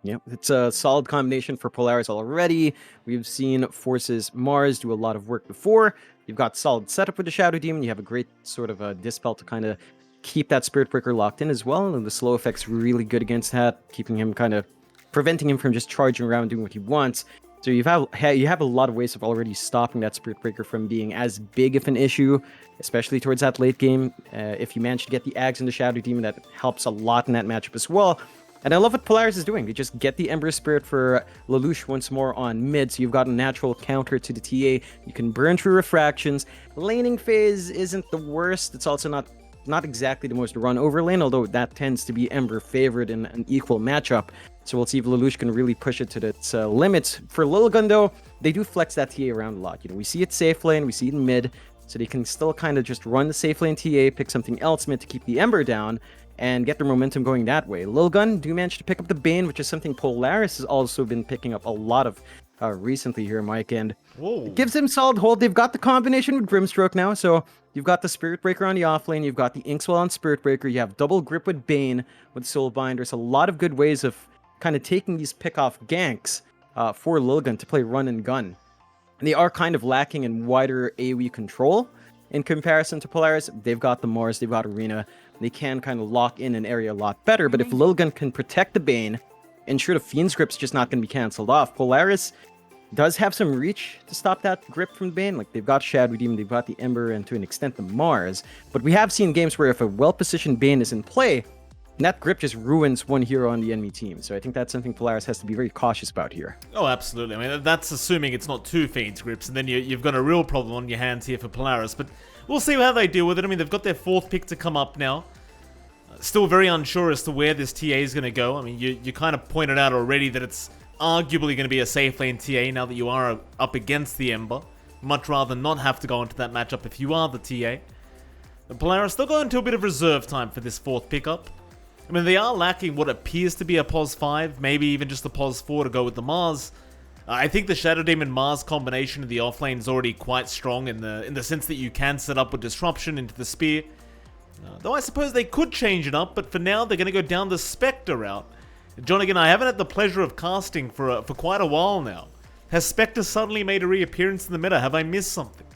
Yep, it's a solid combination for Polaris already. We've seen Force's Mars do a lot of work before. You've got solid setup with the Shadow Demon. You have a great sort of a Dispel to kind of keep that Spirit Breaker locked in as well. And the slow effect's really good against that, keeping him kind of preventing him from just charging around doing what he wants. So you have a lot of ways of already stopping that Spirit Breaker from being as big of an issue, especially towards that late game. If you manage to get the Ags and the Shadow Demon, that helps a lot in that matchup as well. And I love what Polaris is doing. They just get the Ember Spirit for Lelouch once more on mid, so you've got a natural counter to the TA. You can burn through refractions. Laning phase isn't the worst. It's also not exactly the most run over lane, although that tends to be Ember favored in an equal matchup. So we'll see if Lelouch can really push it to its limits. For Lilgun, though, they do flex that TA around a lot. You know, we see it safe lane, we see it in mid, so they can still kind of just run the safe lane TA, pick something else mid to keep the Ember down, and get their momentum going that way. Lilgun do manage to pick up the Bane, which is something Polaris has also been picking up a lot of recently here, Mike, and it gives them solid hold. They've got the combination with Grimstroke now, so you've got the Spirit Breaker on the offlane, you've got the Inkswell on Spirit Breaker, you have double grip with Bane, with Soulbind. There's a lot of good ways of kind of taking these pick-off ganks for Lilgun to play run and gun. And they are kind of lacking in wider AoE control in comparison to Polaris. They've got the Mars, they've got Arena, they can kind of lock in an area a lot better, but if Lilgun can protect the Bane, ensure the Fiend's Grip's just not going to be cancelled off. Polaris does have some reach to stop that grip from Bane. Like, they've got Shadow Demon, they've got the Ember, and to an extent the Mars. But we have seen games where if a well-positioned Bane is in play, that grip just ruins one hero on the enemy team. So I think that's something Polaris has to be very cautious about here. Oh, absolutely. I mean, that's assuming it's not two Fiend's Grips, and then you've got a real problem on your hands here for Polaris. But we'll see how they deal with it. I mean, they've got their fourth pick to come up now. Still very unsure as to where this TA is going to go. I mean, you kind of pointed out already that it's arguably going to be a safe lane TA now that you are up against the Ember. Much rather not have to go into that matchup if you are the TA. The Polaris still go into a bit of reserve time for this fourth pickup. I mean, they are lacking what appears to be a POS 5, maybe even just a POS 4 to go with the Mars. I think the Shadow Demon Mars combination in the offlane is already quite strong in the sense that you can set up with Disruption into the Spear. Though I suppose they could change it up, but for now they're going to go down the Spectre route. John, again, I haven't had the pleasure of casting for quite a while now. Has Spectre suddenly made a reappearance in the meta? Have I missed something?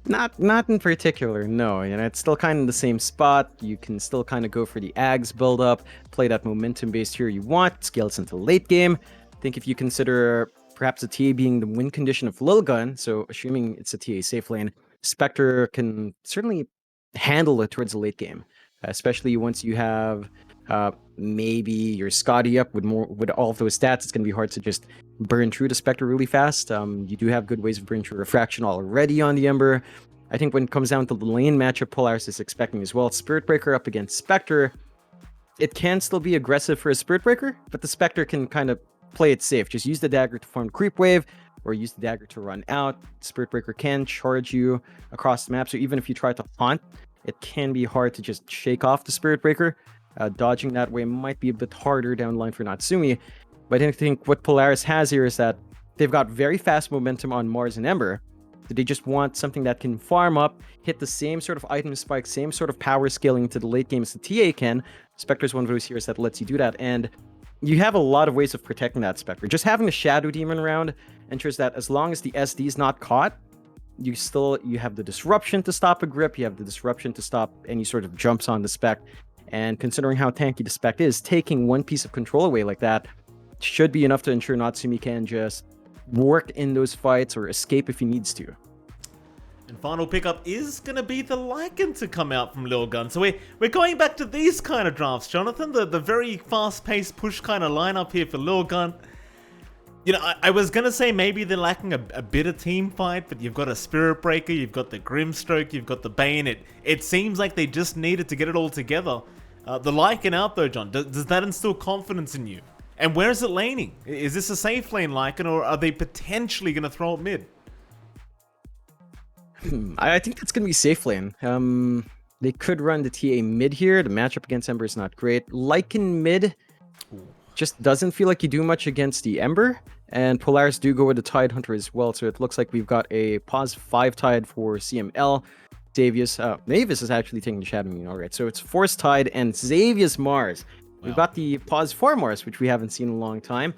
Not in particular, no. You know, it's still kind of in the same spot. You can still kind of go for the Ags build up, play that momentum-based hero you want, scales into late game. I think if you consider perhaps a TA being the win condition of Lilgun, so assuming it's a TA safe lane, Spectre can certainly handle it towards the late game, especially once you have maybe your Scotty up with all of those stats. It's going to be hard to just burn through the Spectre really fast. You do have good ways of burning through refraction already on the Ember. I think when it comes down to the lane matchup, Polaris is expecting as well. Spirit Breaker up against Spectre, it can still be aggressive for a Spirit Breaker, but the Spectre can kind of play it safe. Just use the dagger to form creep wave, or use the dagger to run out. Spirit Breaker can charge you across the map, so even if you try to haunt, it can be hard to just shake off the Spirit Breaker. Dodging that way might be a bit harder down the line for Natsumi. But I think what Polaris has here is that they've got very fast momentum on Mars and Ember. They just want something that can farm up, hit the same sort of item spike, same sort of power scaling to the late game as the TA can. Spectre's one of those heroes that lets you do that, and you have a lot of ways of protecting that Spectre. Just having a Shadow Demon around ensures that as long as the SD is not caught, you have the disruption to stop a grip, you have the disruption to stop any sort of jumps on the Spec. And considering how tanky the Spec is, taking one piece of control away like that should be enough to ensure Natsumi can just work in those fights or escape if he needs to. And final pickup is going to be the Lycan to come out from Lilgun. So we're going back to these kind of drafts, Jonathan. The very fast-paced push kind of lineup here for Lilgun. You know, I was going to say maybe they're lacking a bit of team fight, but you've got a Spirit Breaker, you've got the Grimstroke, you've got the Bane. It seems like they just needed to get it all together. The Lycan out though, John, does that instill confidence in you? And where is it laning? Is this a safe lane Lycan, or are they potentially going to throw it mid? I think that's going to be safe lane. They could run the TA mid here. The matchup against Ember is not great. Lycan mid just doesn't feel like you do much against the Ember. And Polaris do go with the Tide Hunter as well. So it looks like we've got a pause 5 Tide for CML. Xavius is actually taking the Shadow Demon. All right, so it's Force Tide and Xavius Mars. We've got the pause for Mars, which we haven't seen in a long time.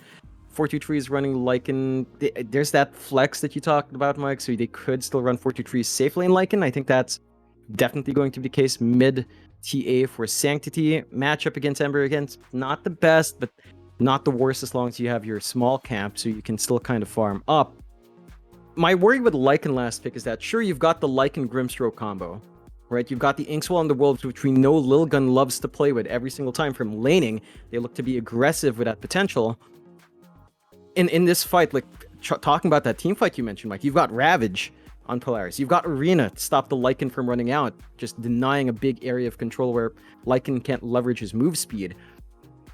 423 is running Lycan. There's that flex that you talked about, Mike, so they could still run 423 safely in Lycan. I think that's definitely going to be the case. Mid TA for Sanctity. Matchup against Ember, against not the best, but not the worst as long as you have your small camp, so you can still kind of farm up. My worry with Lycan last pick is that, sure, you've got the Lycan Grimstroke combo, right? You've got the Inkswell and the Wolves, which we know Lilgun loves to play with every single time from laning. They look to be aggressive with that potential. In this fight, like talking about that team fight you mentioned, Mike, you've got Ravage on Polaris. You've got Arena to stop the Lycan from running out, just denying a big area of control where Lycan can't leverage his move speed.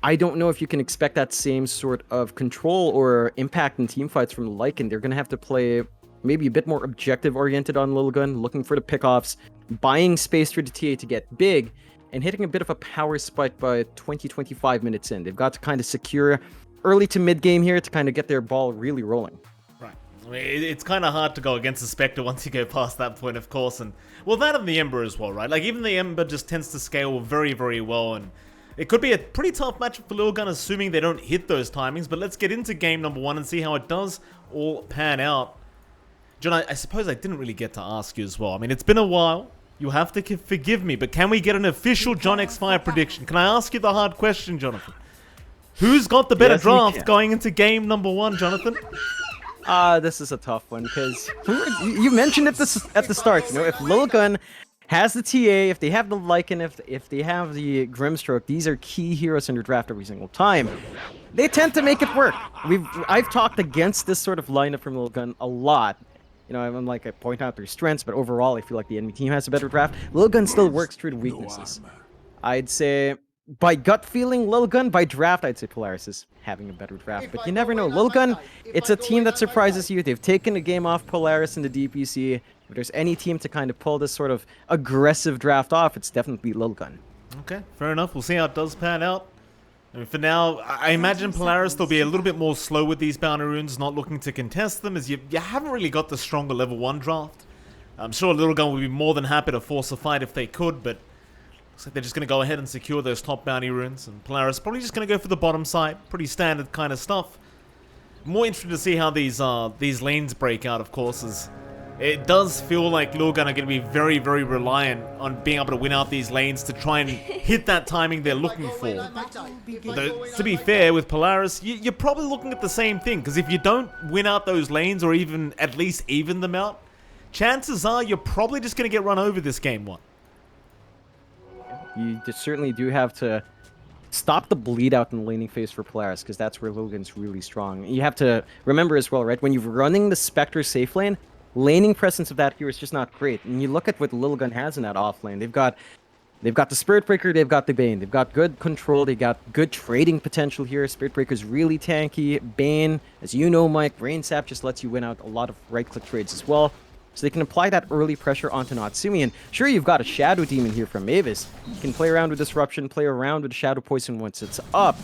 I don't know if you can expect that same sort of control or impact in team fights from Lycan. They're going to have to play maybe a bit more objective-oriented on Lilgun, looking for the pickoffs, buying space for the TA to get big, and hitting a bit of a power spike by 20-25 minutes in. They've got to kind of secure early to mid-game here to kind of get their ball really rolling. Right. I mean, it's kind of hard to go against the Spectre once you go past that point, of course. And well, that and the Ember as well, right? Like, even the Ember just tends to scale very, very well, and it could be a pretty tough matchup for Lilgun, assuming they don't hit those timings. But let's get into game number 1 and see how it does all pan out. John, I suppose I didn't really get to ask you as well. I mean, it's been a while. You have to forgive me, but can we get an official JohnXFire prediction? Can I ask you the hard question, Jonathan? Who's got the better draft going into game number 1, Jonathan? This is a tough one, because you mentioned it at the start. You know, if Lilgun has the TA, if they have the Lycan, if they have the Grimstroke, these are key heroes in their draft every single time. They tend to make it work. I've talked against this sort of lineup from Lilgun a lot. You know, I'm like, I point out their strengths, but overall, I feel like the enemy team has a better draft. Lilgun still works through the weaknesses. I'd say, by gut feeling, Lilgun. By draft, I'd say Polaris is having a better draft. But you never know. Lilgun, it's a team that surprises you. They've taken a game off Polaris in the DPC. If there's any team to kind of pull this sort of aggressive draft off, it's definitely Lilgun. Okay, fair enough. We'll see how it does pan out. I mean, for now, I imagine Polaris, they'll be a little bit more slow with these bounty runes, not looking to contest them, as you haven't really got the stronger level 1 draft. I'm sure Lilgun would be more than happy to force a fight if they could, but looks like they're just going to go ahead and secure those top bounty runes, and Polaris probably just going to go for the bottom side. Pretty standard kind of stuff. More interested to see how these lanes break out, of course, as it does feel like Lilgun are going to be very, very reliant on being able to win out these lanes to try and hit that timing they're looking for. Though, to be fair, with Polaris, you're probably looking at the same thing, because if you don't win out those lanes, or even at least even them out, chances are you're probably just going to get run over this game 1. You certainly do have to stop the bleed out in the laning phase for Polaris, because that's where Lilgun's really strong. You have to remember as well, right? When you're running the Spectre safe lane, laning presence of that hero is just not great. And you look at what Lilgun has in that off lane. They've got the Spirit Breaker, they've got the Bane. They've got good control, they got good trading potential here. Spirit Breaker's really tanky. Bane, as you know, Mike, Brain Sap just lets you win out a lot of right-click trades as well. So they can apply that early pressure onto Natsumi. And sure, you've got a Shadow Demon here from Mavis. You can play around with Disruption, play around with Shadow Poison once it's up,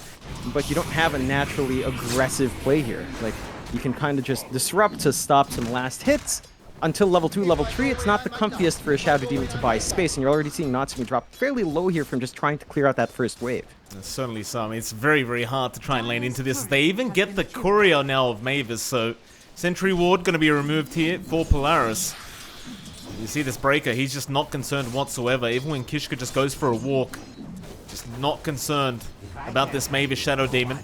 but you don't have a naturally aggressive play here. Like, you can kind of just disrupt to stop some last hits. Until level 2, level 3, it's not the comfiest for a Shadow Demon to buy space, and you're already seeing Natsumi drop fairly low here from just trying to clear out that first wave. Certainly so. I mean, it's very, very hard to try and lane into this. They even get the Courier now of Mavis, so Sentry Ward going to be removed here for Polaris. You see this Breaker, he's just not concerned whatsoever. Even when Kishka just goes for a walk, just not concerned about this Mavis Shadow Demon.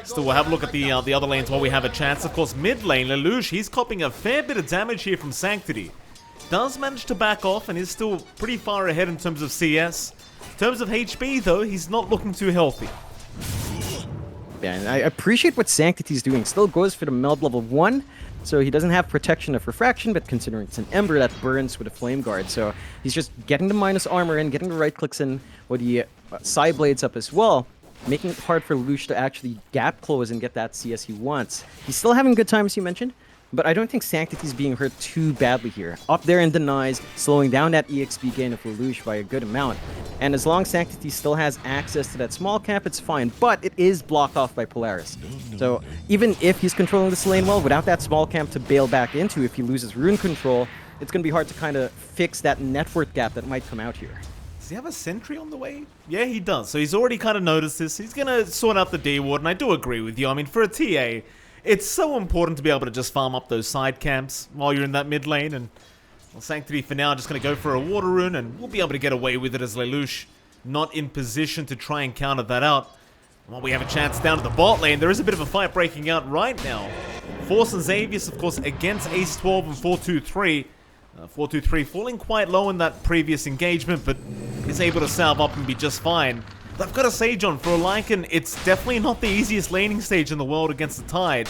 Still, we'll have a look at the other lanes while we have a chance. Of course, mid lane, Lelouch, he's copping a fair bit of damage here from Sanctity. Does manage to back off and is still pretty far ahead in terms of CS. In terms of HP, though, he's not looking too healthy. Yeah, and I appreciate what Sanctity's doing. Still goes for the meld level 1, so he doesn't have protection of refraction, but considering it's an Ember, that burns with a Flame Guard. So he's just getting the minus armor in, getting the right clicks in with the side blades up as well, making it hard for Lelouch to actually gap close and get that CS he wants. He's still having a good time, as you mentioned, but I don't think Sanctity's being hurt too badly here. Up there in denies, slowing down that EXP gain of Lelouch by a good amount. And as long as Sanctity still has access to that small camp, it's fine, but it is blocked off by Polaris. So even if he's controlling this lane well, without that small camp to bail back into, if he loses rune control, it's going to be hard to kind of fix that net worth gap that might come out here. Does he have a sentry on the way? Yeah, he does. So he's already kind of noticed this. He's going to sort out the D ward, and I do agree with you. I mean, for a TA, it's so important to be able to just farm up those side camps while you're in that mid lane. And well, Sanctity for now just going to go for a water rune, and we'll be able to get away with it as Lelouch not in position to try and counter that out. Well, we have a chance down to the bot lane. There is a bit of a fight breaking out right now. Force and Xavius, of course, against Ace 12 and 423. 423 falling quite low in that previous engagement, but is able to salve up and be just fine. But I've got to say, John, for a Lycan, it's definitely not the easiest laning stage in the world against the Tide.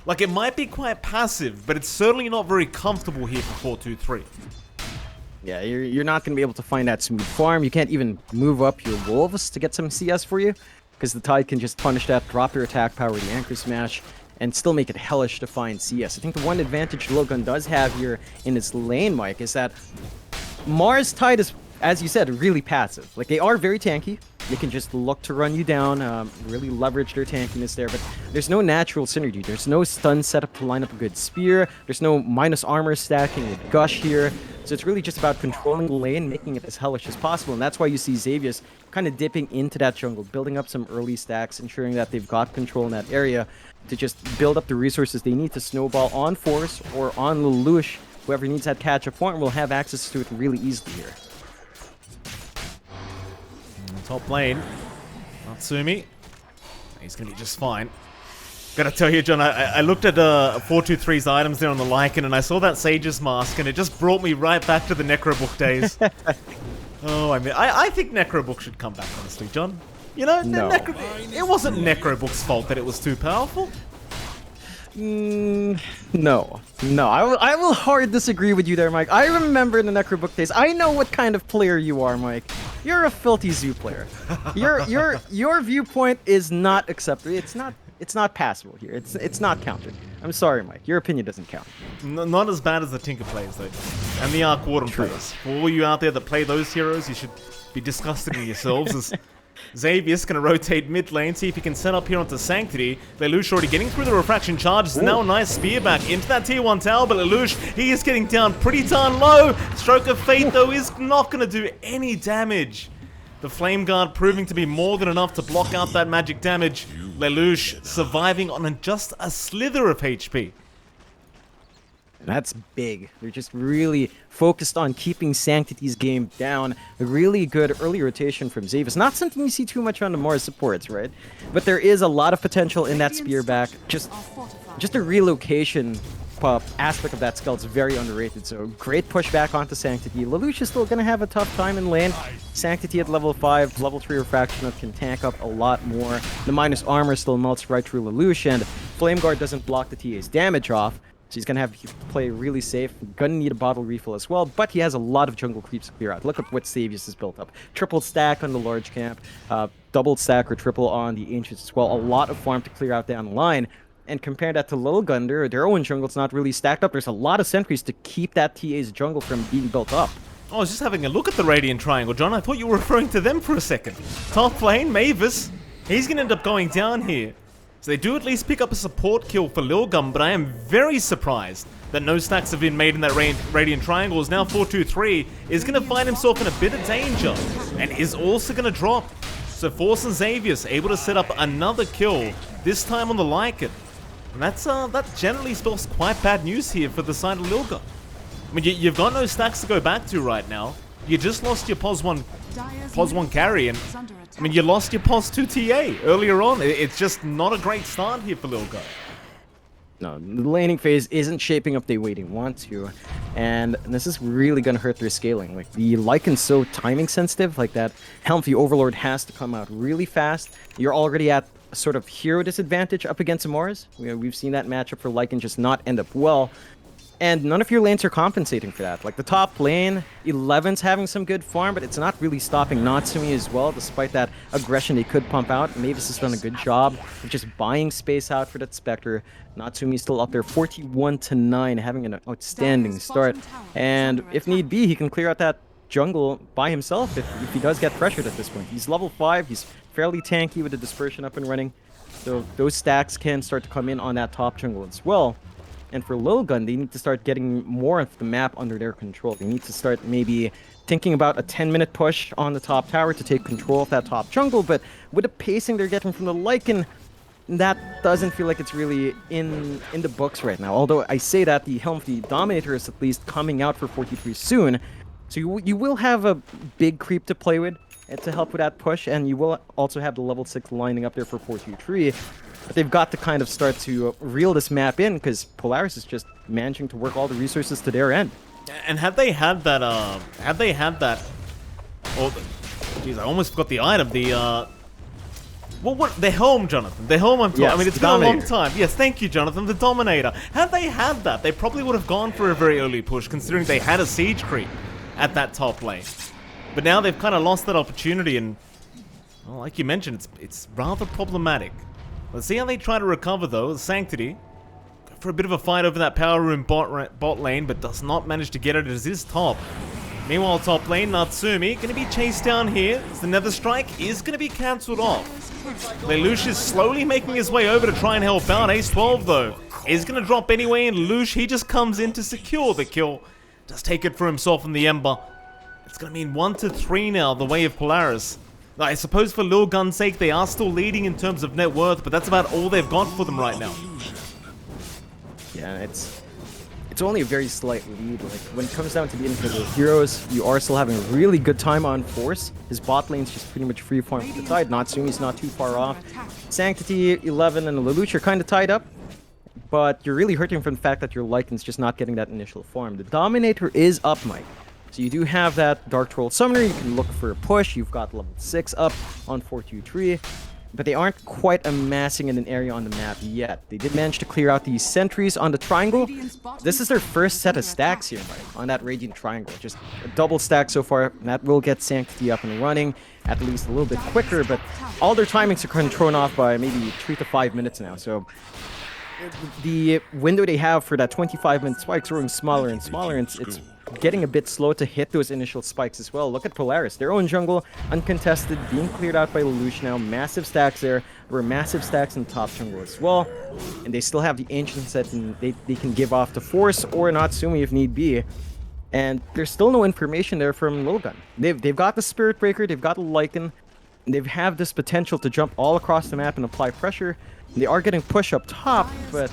Like, it might be quite passive, but it's certainly not very comfortable here for 423. Yeah, you're not going to be able to find that smooth farm. You can't even move up your Wolves to get some CS for you, because the Tide can just punish that, drop your attack power, the Anchor Smash, and still make it hellish to find CS. I think the one advantage Lilgun does have here in its lane, Mike, is that Mars Tide is, as you said, really passive. Like, they are very tanky. They can just look to run you down, really leverage their tankiness there, but there's no natural synergy. There's no stun setup to line up a good spear. There's no minus armor stacking with Gush here. So it's really just about controlling the lane, making it as hellish as possible, and that's why you see Xavius kind of dipping into that jungle, building up some early stacks, ensuring that they've got control in that area to just build up the resources they need to snowball on Force or on Lelouch. Whoever needs that catch-up point will have access to it really easily here. Top lane, Natsumi. He's going to be just fine. Gotta tell you, John, I looked at 423's items there on the Lycan, and I saw that Sage's mask, and it just brought me right back to the Necrobook days. Oh, I mean, I think Necrobook should come back, honestly, John. You know, no. It wasn't Necrobook's fault that it was too powerful. No. I will hard disagree with you there, Mike. I remember in the Necrobook days. I know what kind of player you are, Mike. You're a filthy zoo player. Your viewpoint is not acceptable. It's not passable here. It's not counted. I'm sorry, Mike. Your opinion doesn't count. Not as bad as the Tinker players, though. And the Arc Warden players. For all you out there that play those heroes, you should be disgusted in yourselves. As Xavius going to rotate mid lane, see if he can set up here onto Sanctity. Lelouch already getting through the refraction charges. Now a nice spear back into that tier 1 tower, but Lelouch, he is getting down pretty darn low. Stroke of Fate, though, is not going to do any damage. The Flame Guard proving to be more than enough to block out that magic damage. Lelouch surviving on just a slither of HP. That's big. They're just really focused on keeping Sanctity's game down. A really good early rotation from Xavius. Not something you see too much on the Mars supports, right? But there is a lot of potential in that spear back. Just a relocation aspect of that skill is very underrated. So great push back onto Sanctity. Lelouch is still going to have a tough time in lane. Sanctity at level 5, level 3 refraction can tank up a lot more. The minus armor still melts right through Lelouch, and Flame Guard doesn't block the TA's damage off. So he's going to have to play really safe. Gonna need a bottle refill as well, but he has a lot of jungle creeps to clear out. Look at what Xavius has built up. Triple stack on the large camp, double stack or triple on the Ancients as well. A lot of farm to clear out down the line. And compare that to Lilgun, their own jungle's not really stacked up. There's a lot of sentries to keep that TA's jungle from being built up. I was just having a look at the Radiant Triangle, John. I thought you were referring to them for a second. Top lane, Mavis. He's going to end up going down here. So they do at least pick up a support kill for Lilgun, but I am very surprised that no stacks have been made in that Radiant Triangle. As now 423 is going to find himself in a bit of danger and is also going to drop. So Force and Xavius able to set up another kill, this time on the Lycan. And that generally spells quite bad news here for the side of Lilgun. I mean, you've got no stacks to go back to right now. You just lost your POS 1 carry, and I mean, you lost your POS 2 TA earlier on. It's just not a great start here for Lilgun. No, the laning phase isn't shaping up the way they want to, and this is really going to hurt their scaling. Like, the Lycan's so timing sensitive, like that Helmfie Overlord has to come out really fast. You're already at a sort of hero disadvantage up against Mars. We've seen that matchup for Lycan just not end up well. And none of your lanes are compensating for that. Like, the top lane, 11's having some good farm, but it's not really stopping Natsumi as well, despite that aggression they could pump out. Mavis has done a good job of just buying space out for that Spectre. Natsumi's still up there, 41-9, having an outstanding start. And if need be, he can clear out that jungle by himself if he does get pressured at this point. He's level 5, he's fairly tanky with the dispersion up and running. So those stacks can start to come in on that top jungle as well. And for Lilgun, they need to start getting more of the map under their control. They need to start maybe thinking about a 10-minute push on the top tower to take control of that top jungle, but with the pacing they're getting from the Lycan, that doesn't feel like it's really in the books right now. Although I say that, the Helm of the Dominator is at least coming out for 43 soon, so you will have a big creep to play with to help with that push, and you will also have the level 6 lining up there for 423. But they've got to kind of start to reel this map in, because Polaris is just managing to work all the resources to their end. And had they had that, oh, jeez, I almost forgot the item, the Helm, Jonathan. The Helm, yes, I mean, it's been a long time. Yes, thank you, Jonathan, the Dominator. Had they had that, they probably would have gone for a very early push, considering they had a siege creep at that top lane. But now they've kind of lost that opportunity, and, well, like you mentioned, it's rather problematic. Let's see how they try to recover, though. Sanctity, go for a bit of a fight over that power room bot lane, but does not manage to get it as is top. Meanwhile, top lane, Natsumi, going to be chased down here, as the Nether Strike is going to be cancelled off. Lelouch is slowly making his way over to try and help out. Ace 12, though, is going to drop anyway, and Lelouch, he just comes in to secure the kill. Does take it for himself in the Ember. It's going to mean 1-3 now, the way of Polaris. I suppose for Lilgun's sake, they are still leading in terms of net worth, but that's about all they've got for them right now. Yeah, it's only a very slight lead. Like, when it comes down to the individual heroes, you are still having a really good time on Force. His bot lane's just pretty much freeform with the tide. Natsumi's not too far off. Sanctity, 11, and Lelouch are kind of tied up, but you're really hurting from the fact that your Lycan's just not getting that initial farm. The Dominator is up, Mike. So you do have that Dark Troll Summoner, you can look for a push, you've got level 6 up on 423, but they aren't quite amassing in an area on the map yet. They did manage to clear out the sentries on the triangle. This is their first set of stacks here, Mike, on that Radiant Triangle. Just a double stack so far, and that will get Sanctity up and running at least a little bit quicker, but all their timings are kind of thrown off by maybe 3 to 5 minutes now, so the window they have for that 25-minute spike is growing smaller and smaller, and it's getting a bit slow to hit those initial spikes as well. Look at Polaris, their own jungle, uncontested, being cleared out by Lelouch now. Massive stacks there. There were massive stacks in the top jungle as well. And they still have the Ancients that they can give off to Force or Natsumi if need be. And there's still no information there from Lilgun. They've got the Spirit Breaker, they've got the Lycan, they have this potential to jump all across the map and apply pressure. They are getting push up top, but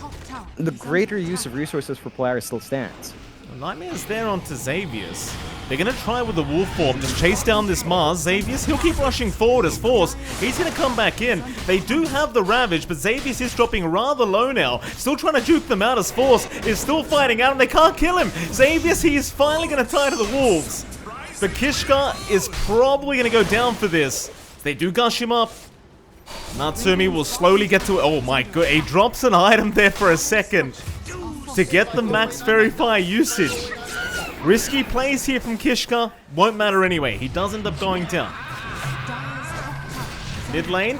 the greater use of resources for Polaris still stands. Nightmare's there onto Xavius. They're going to try with the Wolf Form, just chase down this Mars. Xavius, he'll keep rushing forward as Force. He's going to come back in. They do have the Ravage, but Xavius is dropping rather low now. Still trying to juke them out as Force is still fighting out, and they can't kill him. Xavius, he is finally going to tie to the Wolves. But Kishka is probably going to go down for this. They do gush him up. Natsumi will slowly get to it. Oh my god, he drops an item there for a second to get the max verify usage. Risky plays here from Kishka. Won't matter anyway. He does end up going down. Mid lane.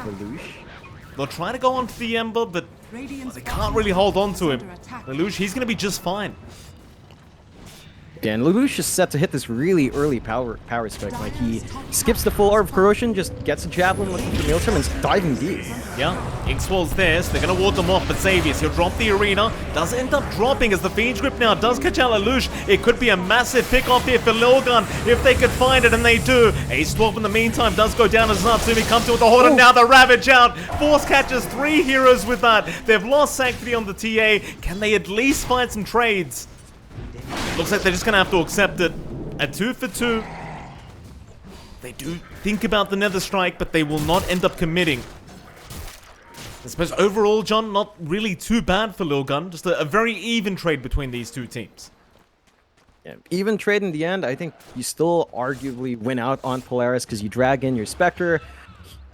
They'll try to go onto the Ember, but they can't really hold on to him. Lelouch, he's going to be just fine. Yeah, and Lelouch is set to hit this really early power spike. Like, he skips the full Orb of Corrosion, just gets a Javelin, looking for Maelstrom, and is diving deep. Yeah, Inkswell's there, so they're going to ward them off, but Xavius, he'll drop the arena. Does end up dropping as the Fiend's Grip now does catch out Lelouch. It could be a massive pick-off here for Lilgun if they could find it, and they do. Ace 12 in the meantime does go down as Natsumi comes in with the Horde, and now the Ravage out. Force catches 3 heroes with that. They've lost Sanctity on the TA. Can they at least find some trades? Looks like they're just going to have to accept it. A 2 for 2. They do think about the Nether Strike, but they will not end up committing. I suppose overall, John, not really too bad for Lilgun. Just a very even trade between these two teams. Yeah, even trade in the end. I think you still arguably win out on Polaris because you drag in your Spectre,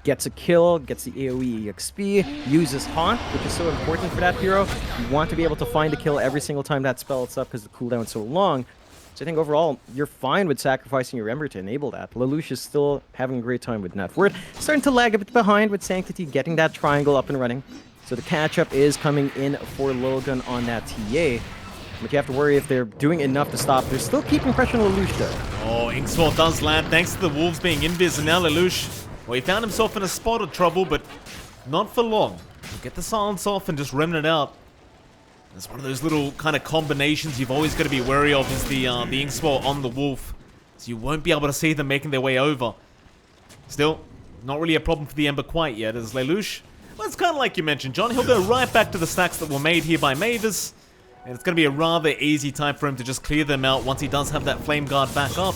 gets a kill, gets the AoE EXP, uses Haunt, which is so important for that hero. You want to be able to find a kill every single time that spell is up because the cooldown is so long. So I think overall, you're fine with sacrificing your Ember to enable that. Lelouch is still having a great time with net worth. Starting to lag a bit behind with Sanctity getting that triangle up and running. So the catch-up is coming in for Lilgun on that TA. But you have to worry if they're doing enough to stop. They're still keeping pressure on Lelouch though. Oh, Inkswell does land thanks to the Wolves being invis, and now Lelouch, well, he found himself in a spot of trouble, but not for long. He'll get the silence off and just remnant out. It's one of those little kind of combinations you've always got to be wary of is the Inkswell on the Wolf. So you won't be able to see them making their way over. Still, not really a problem for the Ember quite yet, as Lelouch, well, it's kind of like you mentioned, John. He'll go right back to the stacks that were made here by Mavis. And it's going to be a rather easy time for him to just clear them out once he does have that Flame Guard back up.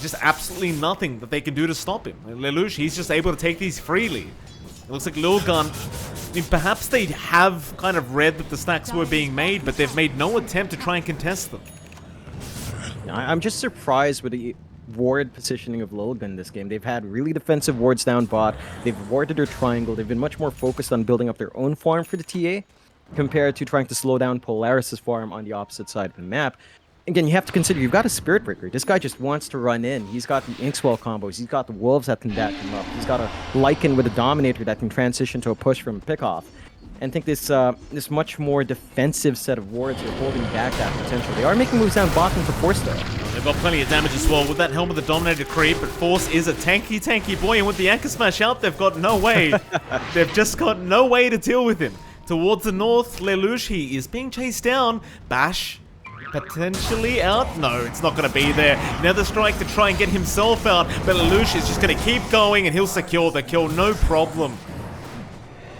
Just absolutely nothing that they can do to stop him. Lelouch, he's just able to take these freely. It looks like Lilgun, I mean, perhaps they have kind of read that the stacks were being made, but they've made no attempt to try and contest them. I'm just surprised with the ward positioning of Lilgun this game. They've had really defensive wards down bot. They've warded their triangle. They've been much more focused on building up their own farm for the TA compared to trying to slow down Polaris' farm on the opposite side of the map. Again, you have to consider, you've got a Spirit Breaker. This guy just wants to run in. He's got the Inkswell combos. He's got the Wolves that can back him up. He's got a Lycan with a Dominator that can transition to a push from a pick-off. And I think this much more defensive set of wards are holding back that potential. They are making moves down bottom for Force, though. They've got plenty of damage as well with that Helm of the Dominator creep, but Force is a tanky boy, and with the Anchor Smash out, they've got no way. They've just got no way to deal with him. Towards the north, Lelouch, he is being chased down. Bash, potentially out. No, it's not going to be there. Nether Strike to try and get himself out, but Lelouch is just going to keep going, and he'll secure the kill, no problem.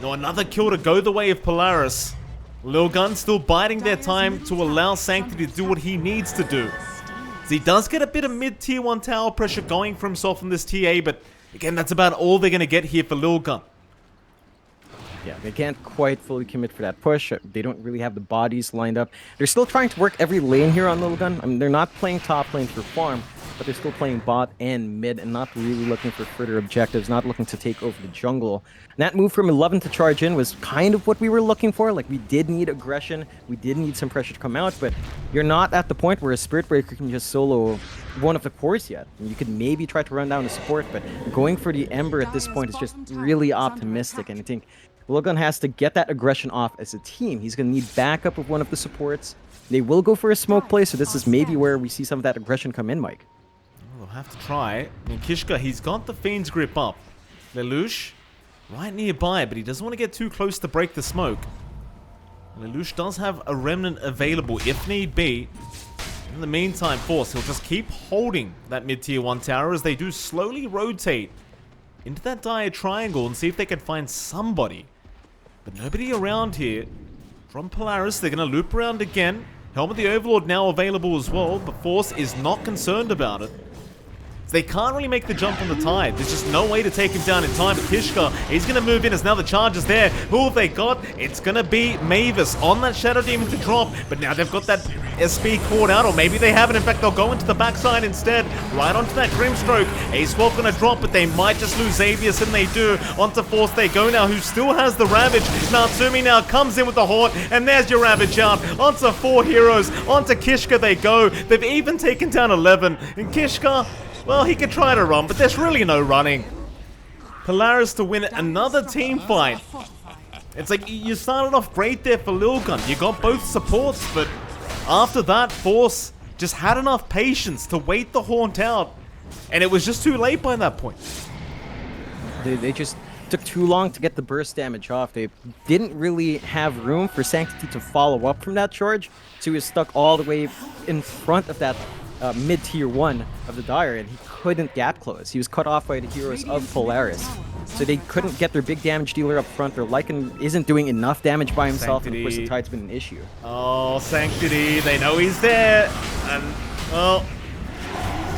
No, another kill to go the way of Polaris. Lilgun still biding their time to allow Sanctity to do what he needs to do. So he does get a bit of mid-tier 1 tower pressure going for himself in this TA, but again, that's about all they're going to get here for Lilgun. Yeah, they can't quite fully commit for that push. They don't really have the bodies lined up. They're still trying to work every lane here on Lilgun. I mean, they're not playing top lane for farm, but they're still playing bot and mid and not really looking for further objectives, not looking to take over the jungle. And that move from 11 to charge in was kind of what we were looking for. Like, we did need aggression. We did need some pressure to come out, but you're not at the point where a Spirit Breaker can just solo one of the cores yet. And you could maybe try to run down the support, but going for the Ember at this point is just really optimistic. And I think Lilgun has to get that aggression off as a team. He's going to need backup of one of the supports. They will go for a smoke play, so this is maybe where we see some of that aggression come in, Mike. We'll have to try. I mean, Kishka, he's got the Fiend's Grip up. Lelouch, right nearby, but he doesn't want to get too close to break the smoke. Lelouch does have a Remnant available if need be. In the meantime, Force, he'll just keep holding that mid-tier 1 tower as they do slowly rotate into that dire triangle and see if they can find somebody. But nobody around here. From Polaris, they're going to loop around again. Helm of the Overlord now available as well, but Force is not concerned about it. They can't really make the jump on the tide. There's just no way to take him down in time. But Kishka, he's going to move in as now the charge is there. Who have they got? It's going to be Mavis on that Shadow Demon to drop. But now they've got that SP caught out, or maybe they haven't. In fact, they'll go into the backside instead. Right onto that Grimstroke. A-Swap going to drop, but they might just lose Xavius, and they do. Onto Force they go now, who still has the Ravage. Natsumi now comes in with the Horde, and there's your Ravage out. Onto 4 heroes. Onto Kishka they go. They've even taken down 11. And Kishka, well, he could try to run, but there's really no running. Polaris to win another team fight. It's like you started off great there for Lilgun. You got both supports, but after that, Force just had enough patience to wait the Haunt out. And it was just too late by that point. They just took too long to get the burst damage off. They didn't really have room for Sanctity to follow up from that charge, so he was stuck all the way in front of that mid-tier 1 of the Dire, and he couldn't gap close. He was cut off by the heroes of Polaris. So they couldn't get their big damage dealer up front. Their Lycan isn't doing enough damage by himself, Sanctity. And of course the Tide's been an issue. Oh, Sanctity, they know he's there. And, well,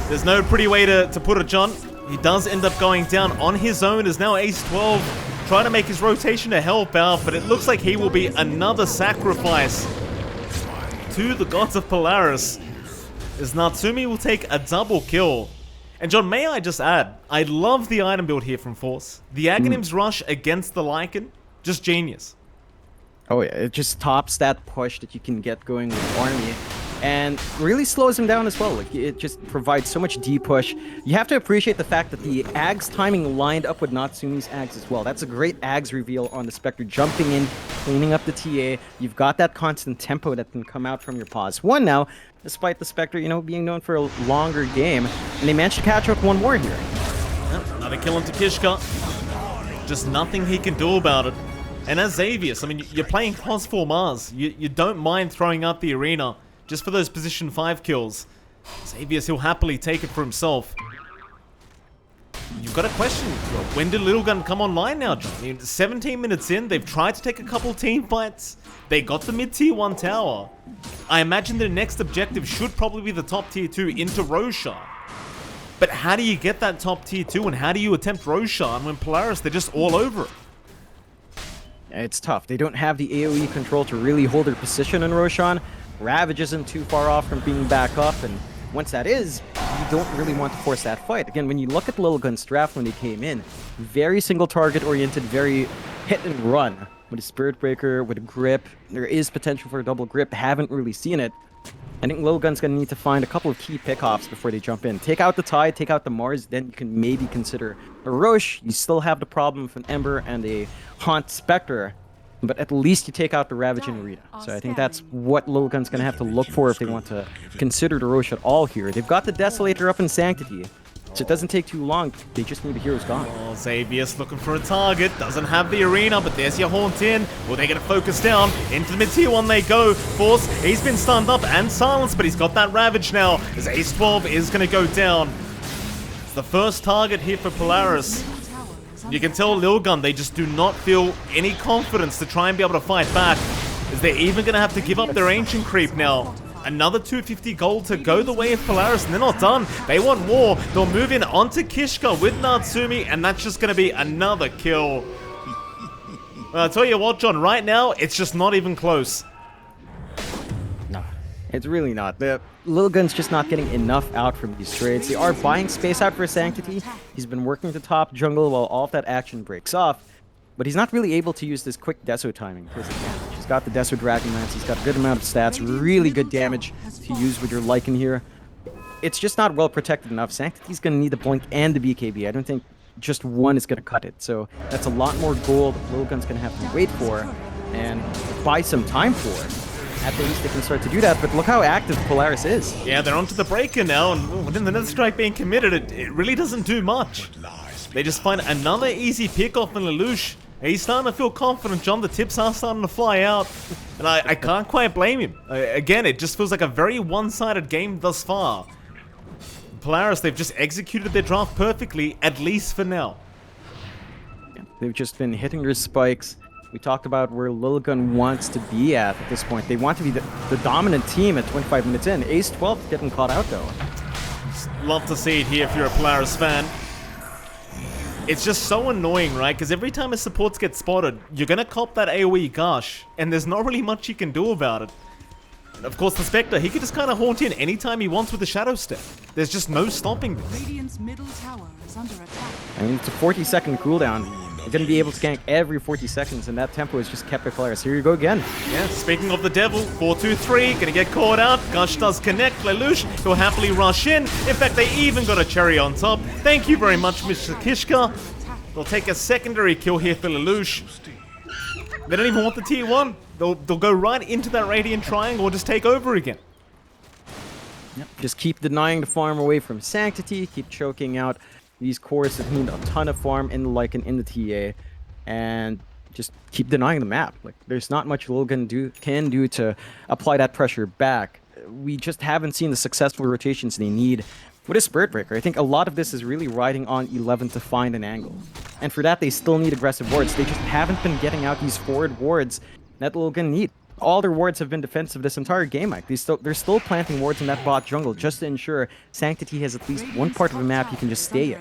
there's no pretty way to put it, John. He does end up going down on his own as now Ace 12 trying to make his rotation to help out, but it looks like he will be another sacrifice to the gods of Polaris, as Natsumi will take a double kill. And John, may I just add, I love the item build here from Force. The Aghanim's Rush against the Lycan, just genius. Oh yeah, it just tops that push that you can get going with Army, and really slows him down as well. Like, it just provides so much D-push. You have to appreciate the fact that the Ags timing lined up with Natsumi's Ags as well. That's a great Ags reveal on the Spectre, jumping in, cleaning up the TA. You've got that constant tempo that can come out from your pause. 1 now, despite the Spectre, you know, being known for a longer game, and they managed to catch up 1 more here. Yep, another kill into Kishka. Just nothing he can do about it. And as Xavius, I mean, you're playing Pos for Mars. You don't mind throwing out the arena just for those position 5 kills. Xavius, he'll happily take it for himself. You've got a question. When did Lilgun come online now, John? I mean, 17 minutes in, they've tried to take a couple team fights. They got the mid-tier 1 tower. I imagine their next objective should probably be the top tier 2 into Roshan. But how do you get that top tier 2 and how do you attempt Roshan when Polaris, they're just all over it? It's tough. They don't have the AoE control to really hold their position in Roshan. Ravage isn't too far off from being back up, and once that is, you don't really want to force that fight. Again, when you look at Lilgun's draft when they came in, very single target oriented, very hit and run. With a Spirit Breaker, with a grip, there is potential for a double grip, haven't really seen it. I think Lilgun's going to need to find a couple of key pickoffs before they jump in. Take out the Tide, take out the Mars, then you can maybe consider a Roche. You still have the problem of an Ember and a Haunt Spectre, but at least you take out the Ravage and Rita. So I think that's what Lilgun's going to have to look for if they want to consider the Roche at all here. They've got the Desolator up in Sanctity, so it doesn't take too long. They just need the Heroes Gone. Oh, Xavius looking for a target. Doesn't have the arena, but there's your Haunt in. Well, they're going to focus down. Into the mid-tier 1 they go. Force, he's been stunned up and silenced, but he's got that Ravage now. As Ace 12 is going to go down. It's the first target here for Polaris. You can tell Lilgun, they just do not feel any confidence to try and be able to fight back. As they're even going to have to give up their Ancient Creep now. Another 250 gold to go the way of Polaris, and they're not done. They want more. They'll move in onto Kishka with Natsumi, and that's just going to be another kill. I'll tell you what, John, right now, it's just not even close. No, it's really not. Lilgun's just not getting enough out from these trades. They are buying space out for Sanctity. He's been working the top jungle while all of that action breaks off. But he's not really able to use this quick Deso timing to his advantage. He's got the Deso Dragon Lance, he's got a good amount of stats, really good damage to use with your Lycan here. It's just not well protected enough. Sanctity's going to need the Blink and the BKB. I don't think just one is going to cut it. So that's a lot more gold Lilgun's going to have to wait for and buy some time for. At the least they can start to do that, but look how active Polaris is. Yeah, they're onto the breaker now, and within the Nether Strike being committed, it really doesn't do much. They just find another easy pick off in Lelouch. He's starting to feel confident, John. The tips are starting to fly out. And I can't quite blame him. Again, it just feels like a very one-sided game thus far. Polaris, they've just executed their draft perfectly, at least for now. Yeah, they've just been hitting their spikes. We talked about where Lilgun wants to be at this point. They want to be the dominant team at 25 minutes in. Ace 12 getting caught out, though. Love to see it here if you're a Polaris fan. It's just so annoying, right? Because every time a support gets spotted, you're going to cop that AoE gush, and there's not really much you can do about it. And of course, the Spectre, he can just kind of haunt in anytime he wants with the Shadow Step. There's just no stopping this. Radiant's middle tower is under attack. I mean, it's a 40-second cooldown. You're going to be able to gank every 40 seconds, and that tempo is just kept by Polaris. Here you go again. Yeah, speaking of the devil, 4-2-3, gonna get caught out. Gush does connect. Lelouch, he'll happily rush in. In fact, they even got a cherry on top. Thank you very much, Mr. Kishka. They'll take a secondary kill here for Lelouch. They don't even want the tier 1. They'll go right into that Radiant Triangle or just take over again. Yep. Just keep denying the farm away from Sanctity. Keep choking out these cores that need a ton of farm in the Lycan, in the TA. And just keep denying the map. Like, there's not much Lilgun can do to apply that pressure back. We just haven't seen the successful rotations they need with a Spirit Breaker. I think a lot of this is really riding on 11 to find an angle. And for that, they still need aggressive wards. They just haven't been getting out these forward wards that Lilgun need. All their wards have been defensive this entire game, Mike. They're still planting wards in that bot jungle just to ensure Sanctity has at least one part of the map you can just stay in.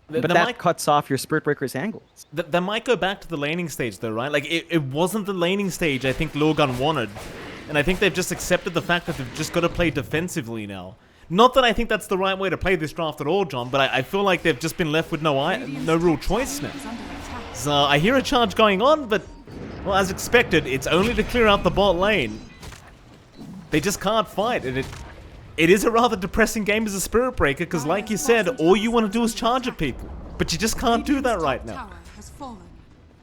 But that cuts off your Spirit Breaker's angles. That might go back to the laning stage though, right? Like, it wasn't the laning stage I think Lilgun wanted. And I think they've just accepted the fact that they've just got to play defensively now. Not that I think that's the right way to play this draft at all, John, but I feel like they've just been left with no real choice now. So I hear a charge going on, but, well, as expected, it's only to clear out the bot lane. They just can't fight, and it is a rather depressing game as a Spirit Breaker, because like you said, all you want to do is charge at people. But you just can't do that right now.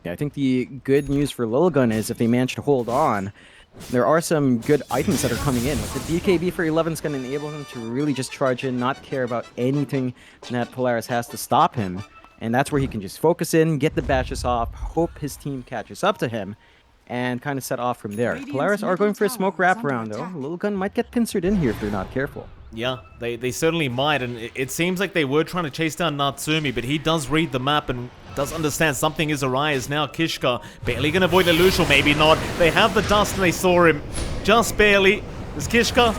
Yeah, I think the good news for Lilgun is if they manage to hold on, there are some good items that are coming in. Like the BKB for 11 is going to enable him to really just charge in, not care about anything that Polaris has to stop him. And that's where he can just focus in, get the bashes off, hope his team catches up to him, and kind of set off from there. Radiant's Polaris are going for a smoke middle tower is wraparound, though. under attack. Lilgun might get pincered in here if they're not careful. Yeah, they certainly might, and it seems like they were trying to chase down Natsumi, but he does read the map and does understand something is awry. Is now Kishka barely going to avoid Lelouch, or maybe not. They have the dust and they saw him just barely. Is Kishka?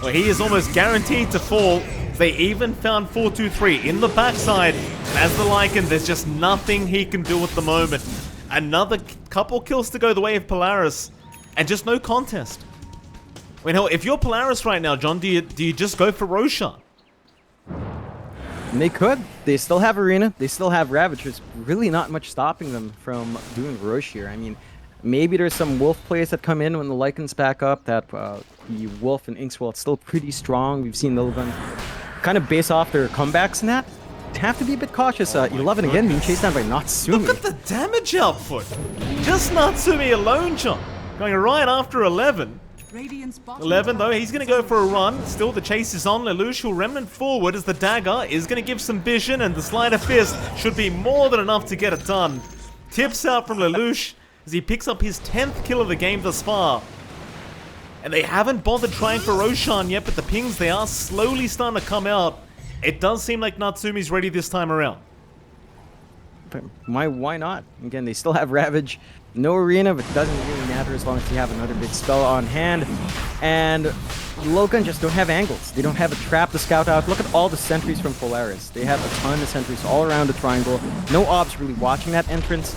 Well, he is almost guaranteed to fall. They even found 4-2-3 in the backside, and as the Lycan, there's just nothing he can do at the moment. Another couple kills to go the way of Polaris, and just no contest. I mean, hell, if you're Polaris right now, John, do you just go for Roshan? And they could. They still have Arena. They still have Ravage. There's really not much stopping them from doing Roche here. I mean, maybe there's some Wolf plays that come in when the Lycans back up. That the Wolf and Inkswell, it's still pretty strong. We've seen Lilgun kind of base off their comebacks and that. Have to be a bit cautious. 11 again being chased down by Natsumi. Look at the damage output. Just Natsumi alone, John. Going right after 11. Radiant's bottom 11 though, tower he's going to is go for a under run. Still the chase is on. Lelouch will remnant forward as the dagger is going to give some vision, and the sleight of fist should be more than enough to get it done. Tips out from Lelouch as he picks up his 10th kill of the game thus far. And they haven't bothered trying for Roshan yet, but the pings, they are slowly starting to come out. It does seem like Natsumi's ready this time around. But why not? Again, they still have Ravage. No Arena, but it doesn't really matter as long as you have another big spell on hand. And Lilgun just don't have angles. They don't have a trap to scout out. Look at all the sentries from Polaris. They have a ton of sentries all around the triangle. No ops really watching that entrance,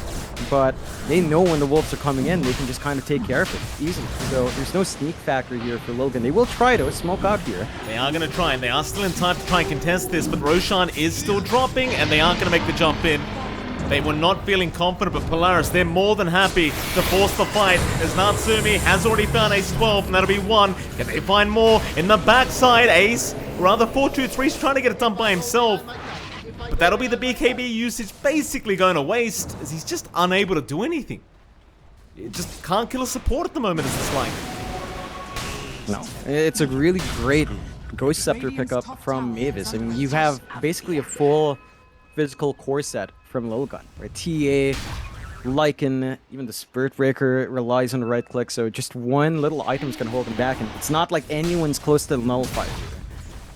but they know when the wolves are coming in. They can just kind of take care of it easily. So there's no sneak factor here for Lilgun. They will try to smoke out here. They are going to try, and they are still in time to try and contest this, but Roshan is still dropping, and they aren't going to make the jump in. They were not feeling confident, but Polaris, they're more than happy to force the fight as Natsumi has already found Ace 12, and that'll be one. Can they find more in the backside? Ace, rather 4-2-3's trying to get it done by himself. But that'll be the BKB usage basically going to waste as he's just unable to do anything. He just can't kill a support at the moment, as it's like. No, it's a really great Ghost Scepter pickup from Mavis. I mean, you have basically a full physical core set from Lilgun, right? TA, Lycan, even the Spirit Breaker relies on the right click, so just one little item's gonna hold him back, and it's not like anyone's close to the Nullifier.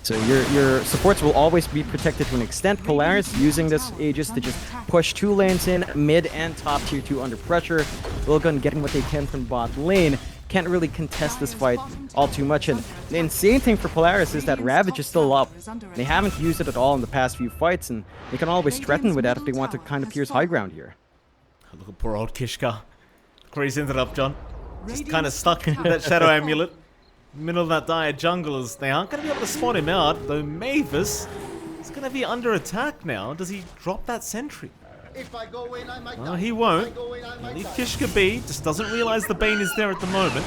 So your supports will always be protected to an extent. Polaris using this Aegis to just push 2 lanes in, mid and top tier 2 under pressure. Lilgun getting what they can from bot lane. Can't really contest this fight all too much, and the insane thing for Polaris is that Ravage is still up. They haven't used it at all in the past few fights, and they can always threaten with that if they want to kind of pierce high ground here. Look at poor old Kishka. Where's ended up, John? Just kind of stuck in that Shadow Amulet. Middle of that dire jungle, as they aren't going to be able to spot him out, though Mavis is going to be under attack now. Does he drop that sentry? If I go in, I might Well, die. he If won't. I go in, I might Leave die. Kishka be, just doesn't realize the Bane is there at the moment.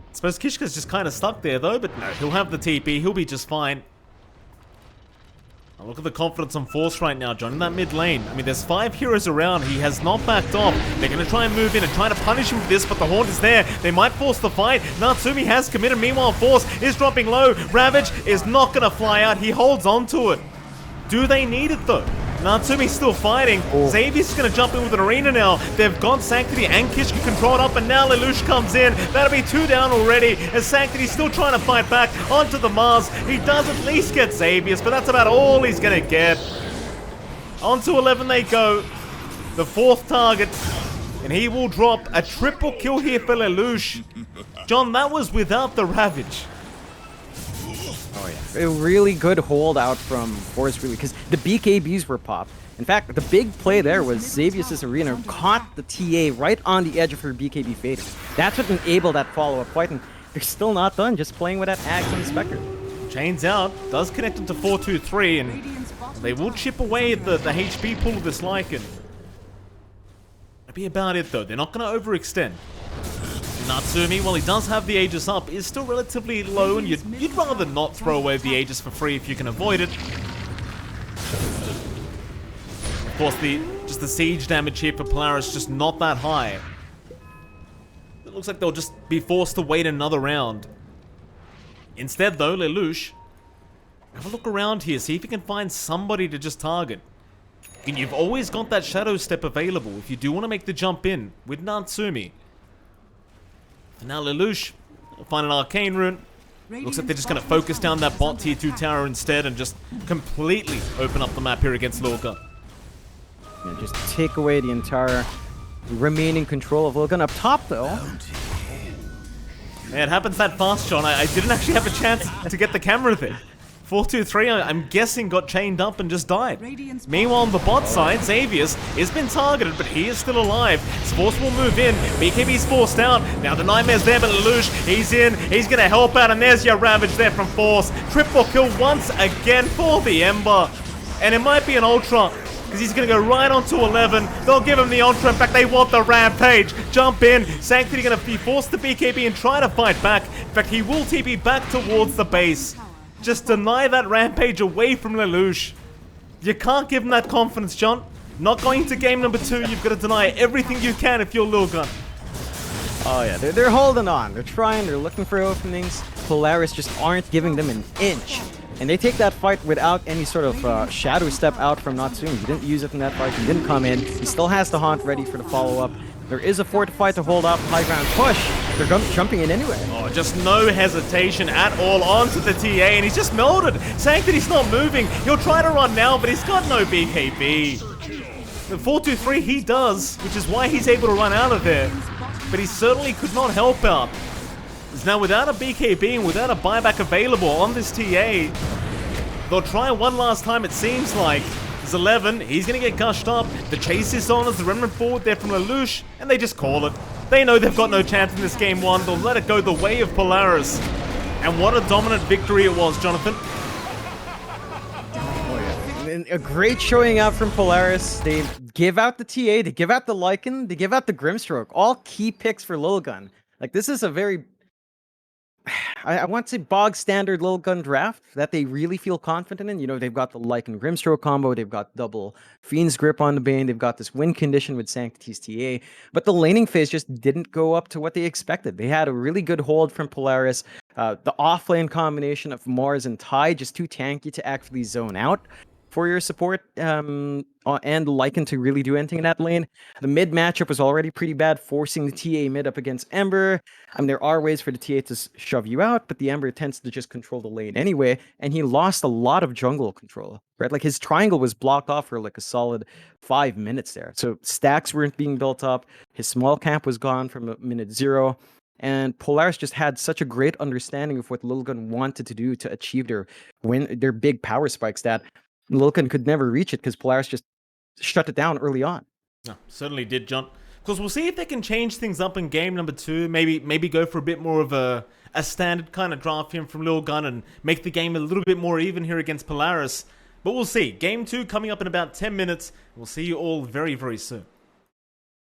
I suppose Kishka's just kind of stuck there though, but no, he'll have the TP, he'll be just fine. Now look at the confidence on Force right now, John, in that mid lane. I mean, there's 5 heroes around, he has not backed off. They're going to try and move in and try to punish him for this, but the Haunt is there. They might force the fight. Natsumi has committed, meanwhile Force is dropping low. Ravage is not going to fly out, he holds on to it. Do they need it though? Natsumi's still fighting. Xavier's going to jump in with an arena now. They've got Sanctity and Kishka controlled up, and now Lelouch comes in. That'll be 2 down already, as Sanctity's still trying to fight back onto the Mars. He does at least get Xavier's, but that's about all he's going to get. Onto 11 they go. The 4th target, and he will drop a triple kill here for Lelouch. John, that was without the Ravage. Oh yeah, a really good holdout from Force, really, because the BKBs were popped. In fact, the big play there was Xavier's Arena caught the TA right on the edge of her BKB fading. That's what enabled that follow-up fight, and they're still not done, just playing with that Axe and Spectre. Chains out, does connect him to 4-2-3, and Radiant's bottom they will tower chip away at the HP pool of this Lycan. That'll be about it though, they're not going to overextend. Natsumi, while he does have the Aegis up, is still relatively low, and you'd rather not throw away the Aegis for free if you can avoid it. Of course, just the siege damage here for Polaris just not that high. It looks like they'll just be forced to wait another round. Instead though, Lelouch Have a look around here, see if you can find somebody to just target. And you've always got that shadow step available if you do want to make the jump in with Natsumi. And now Lelouch will find an arcane rune. Looks like they're just going to focus down that bot tier 2 tower instead and just completely open up the map here against Lilgun. Yeah, just take away the entire remaining control of Lilgun. Up top, though. Man, it happens that fast, John. I didn't actually have a chance to get the camera there. 423, I'm guessing, got chained up and just died. Meanwhile, on the bot side, Xavier's has been targeted, but he is still alive. Sports will move in. BKB's forced out. Now the Nightmare's there, but Lelouch, he's in. He's going to help out, and there's your Ravage there from Force. Triple kill once again for the Ember. And it might be an Ultra, because he's going to go right onto 11. They'll give him the Ultra. In fact, they want the Rampage. Jump in. Sanctity going to be forced to BKB and try to fight back. In fact, he will TP back towards the base. Just deny that Rampage away from Lelouch. You can't give him that confidence, John. Not going to game number 2. You've got to deny everything you can if you're Lilgun. Oh yeah, they're holding on. They're trying. They're looking for openings. Polaris just aren't giving them an inch. And they take that fight without any sort of shadow step out from Natsumi. He didn't use it in that fight. He didn't come in. He still has the Haunt ready for the follow-up. There is a fortified to hold up high ground push. They're jumping in anyway. Oh, just no hesitation at all onto the TA, and he's just melted. Sanctity's not moving. He'll try to run now, but he's got no BKB. The 423 he does, which is why he's able to run out of there. But he certainly could not help out. Now, without a BKB and without a buyback available on this TA, they'll try one last time, it seems like. There's 11, he's going to get gushed up. The chase is on as the remnant forward there from Lelouch, and they just call it. They know they've got no chance in this game 1. They'll let it go the way of Polaris. And what a dominant victory it was, Jonathan. Oh, yeah. And a great showing out from Polaris. They give out the TA, they give out the Lycan, they give out the Grimstroke. All key picks for Lilgun. Like, this is a very... I want to say bog standard Lilgun draft that they really feel confident in. You know, they've got the Lycan Grimstroke combo, they've got double Fiend's Grip on the Bane, they've got this win condition with Sanctity's TA, but the laning phase just didn't go up to what they expected. They had a really good hold from Polaris. The offlane combination of Mars and Tide, just too tanky to actually zone out for your support, and Lycan to really do anything in that lane. The mid matchup was already pretty bad, forcing the TA mid up against Ember. I mean, there are ways for the TA to shove you out, but the Ember tends to just control the lane anyway, and he lost a lot of jungle control, right? Like, his triangle was blocked off for like a solid 5 minutes there. So stacks weren't being built up, his small camp was gone from minute 0, and Polaris just had such a great understanding of what Lilgun wanted to do to achieve their big power spikes that Lilgun could never reach it because Polaris just shut it down early on. No, certainly did, John. Of course, we'll see if they can change things up in game number 2. Maybe go for a bit more of a standard kind of draft here from Lilgun and make the game a little bit more even here against Polaris. But we'll see. Game 2 coming up in about 10 minutes. We'll see you all very, very soon.